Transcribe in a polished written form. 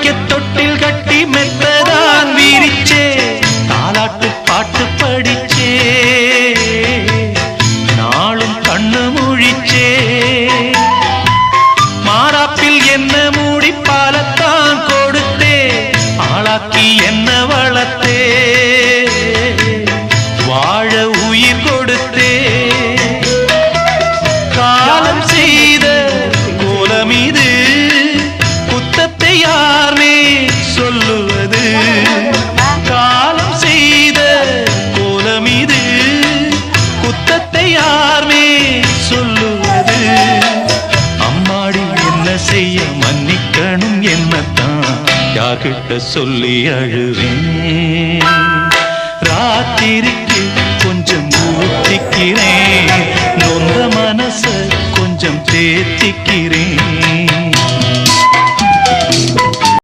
படிக்க தொட்டில் கட்டி மெத்ததான் வீரிச்சே தாலாட்டு பாட்டு படிச்சே நாளும் கண்ணு முழிச்சே மாறாப்பில் என்ன மூடி பாலத்தான் கொடுத்தே ஆளாக்கி என்ன வளர்த்தே வாழ உயிர் கொடுத்தே காலம் செய்த கோலம் இது குத்தத்தை யாரே சொல்லுவது காலம் செய்த கோலம் இது குத்தத்தை யாரே சொல்லுவது அம்மாடி என்ன செய்ய மன்னிக்கணும் என்னத்தான் யார்கிட்ட சொல்லி அழுவேன் ராத்திரிக்கு கொஞ்சம் ஊத்திக்கிறேன் நொந்த மனச கொஞ்சம் தேத்திக்கிறேன்